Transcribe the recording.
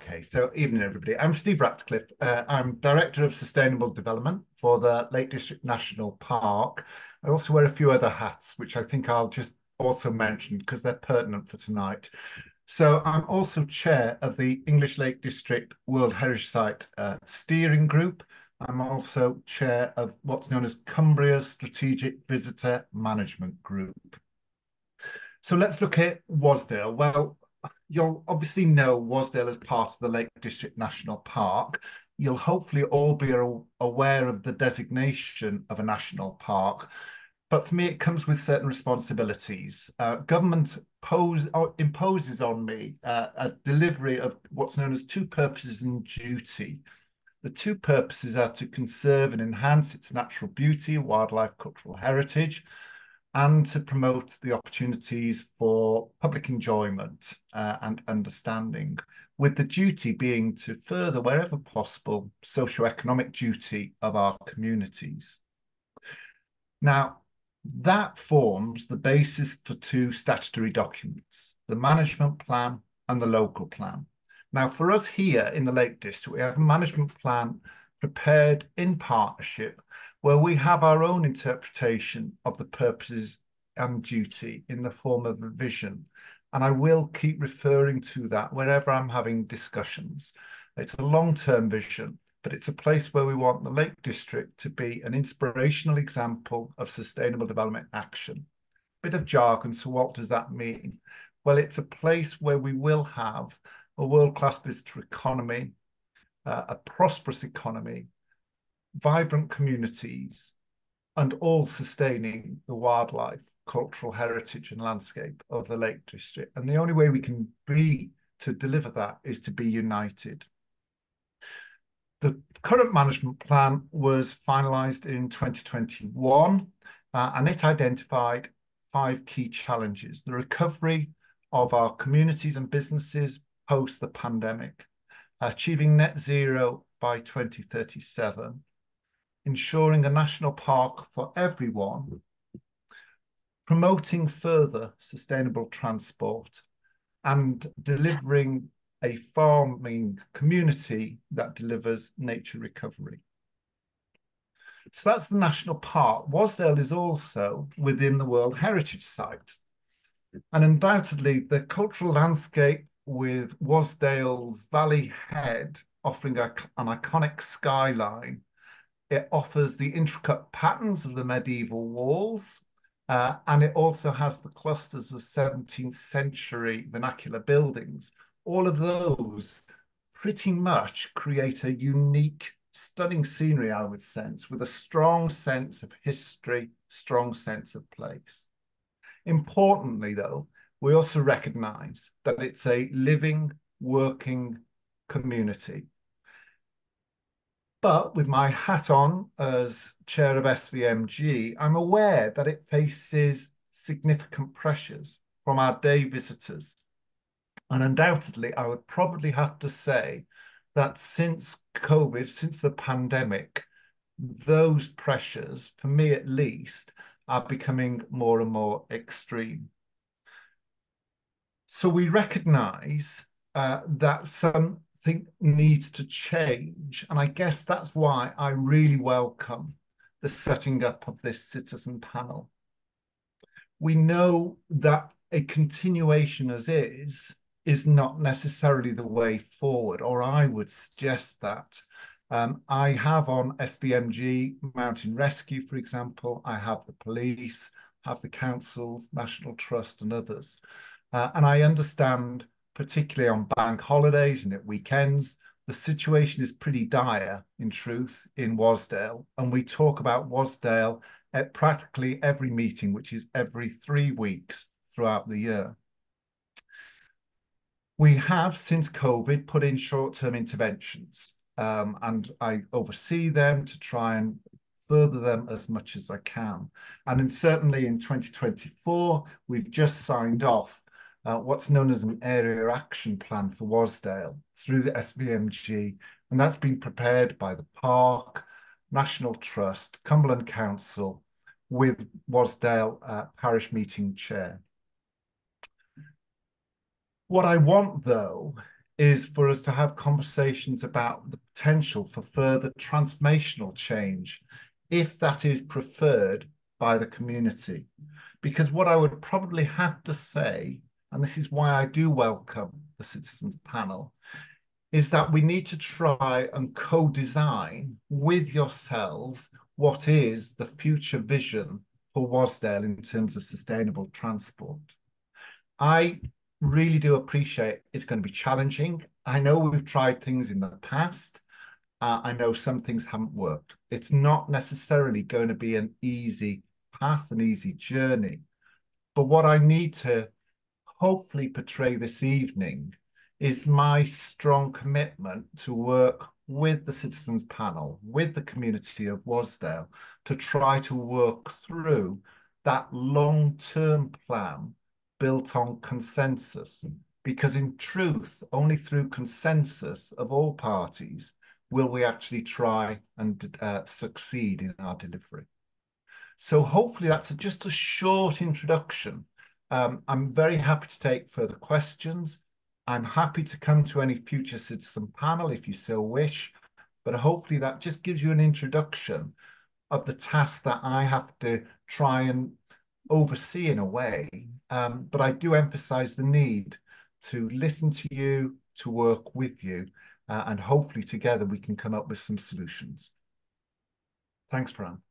Okay, so evening everybody. I'm Steve Ratcliffe. I'm Director of Sustainable Development for the Lake District National Park. I also wear a few other hats, which I think I'll just also mention because they're pertinent for tonight. So I'm also Chair of the English Lake District World Heritage Site Steering Group. I'm also Chair of what's known as Cumbria's Strategic Visitor Management Group. So let's look at Wasdale. Well, you'll obviously know Wasdale as part of the Lake District National Park. You'll hopefully all be aware of the designation of a national park. But for me, it comes with certain responsibilities. Government imposes on me a delivery of what's known as two purposes and duty. The two purposes are to conserve and enhance its natural beauty, wildlife, cultural heritage, and to promote the opportunities for public enjoyment and understanding, with the duty being to further, wherever possible, socio-economic duty of our communities. Now, that forms the basis for two statutory documents, the management plan and the local plan. Now, for us here in the Lake District, we have a management plan prepared in partnership where we have our own interpretation of the purposes and duty in the form of a vision. And I will keep referring to that wherever I'm having discussions. It's a long-term vision, but it's a place where we want the Lake District to be an inspirational example of sustainable development action. Bit of jargon, so what does that mean? Well, it's a place where we will have a world-class visitor economy, a prosperous economy, vibrant communities, and all sustaining the wildlife, cultural heritage and landscape of the Lake District. And the only way we can be to deliver that is to be united. The current management plan was finalised in 2021, and it identified 5 key challenges: the recovery of our communities and businesses post the pandemic, achieving net zero by 2037, ensuring a national park for everyone, promoting further sustainable transport, and delivering a farming community that delivers nature recovery. So that's the national park. Wasdale is also within the World Heritage Site. And undoubtedly, the cultural landscape with Wasdale's Valley Head offering an iconic skyline, it offers the intricate patterns of the medieval walls, and it also has the clusters of 17th century vernacular buildings. All of those pretty much create a unique, stunning scenery, I would sense, with a strong sense of history, strong sense of place. Importantly, though, we also recognise that it's a living, working community. But with my hat on as chair of SVMG, I'm aware that it faces significant pressures from our day visitors. And undoubtedly, I would probably have to say that since COVID, since the pandemic, those pressures, for me at least, are becoming more and more extreme. So we recognise that something needs to change. And I guess that's why I really welcome the setting up of this citizen panel. We know that a continuation as is not necessarily the way forward, or I would suggest that. I have on SBMG, Mountain Rescue, for example, I have the police, have the councils, National Trust and others. And I understand, particularly on bank holidays and at weekends, the situation is pretty dire, in truth, in Wasdale. And we talk about Wasdale at practically every meeting, which is every 3 weeks throughout the year. We have, since COVID, put in short-term interventions, and I oversee them to try and further them as much as I can. And certainly in 2024, we've just signed off what's known as an area action plan for Wasdale through the SVMG, and that's been prepared by the Park, National Trust, Cumberland Council, with Wasdale Parish Meeting Chair. What I want, though, is for us to have conversations about the potential for further transformational change, if that is preferred by the community. Because what I would probably have to say, and this is why I do welcome the Citizens Panel, is that we need to try and co-design with yourselves what is the future vision for Wasdale in terms of sustainable transport. I really do appreciate it's going to be challenging. I know we've tried things in the past. I know some things haven't worked. It's not necessarily going to be an easy path, an easy journey. But what I need to hopefully portray this evening is my strong commitment to work with the Citizens Panel, with the community of Wasdale, to try to work through that long-term plan built on consensus. Because in truth, only through consensus of all parties will we actually try and succeed in our delivery. So hopefully that's just a short introduction. I'm very happy to take further questions. I'm happy to come to any future citizen panel if you so wish, but hopefully that just gives you an introduction of the task that I have to try and oversee in a way. But I do emphasize the need to listen to you, to work with you, and hopefully together we can come up with some solutions. Thanks, Fran.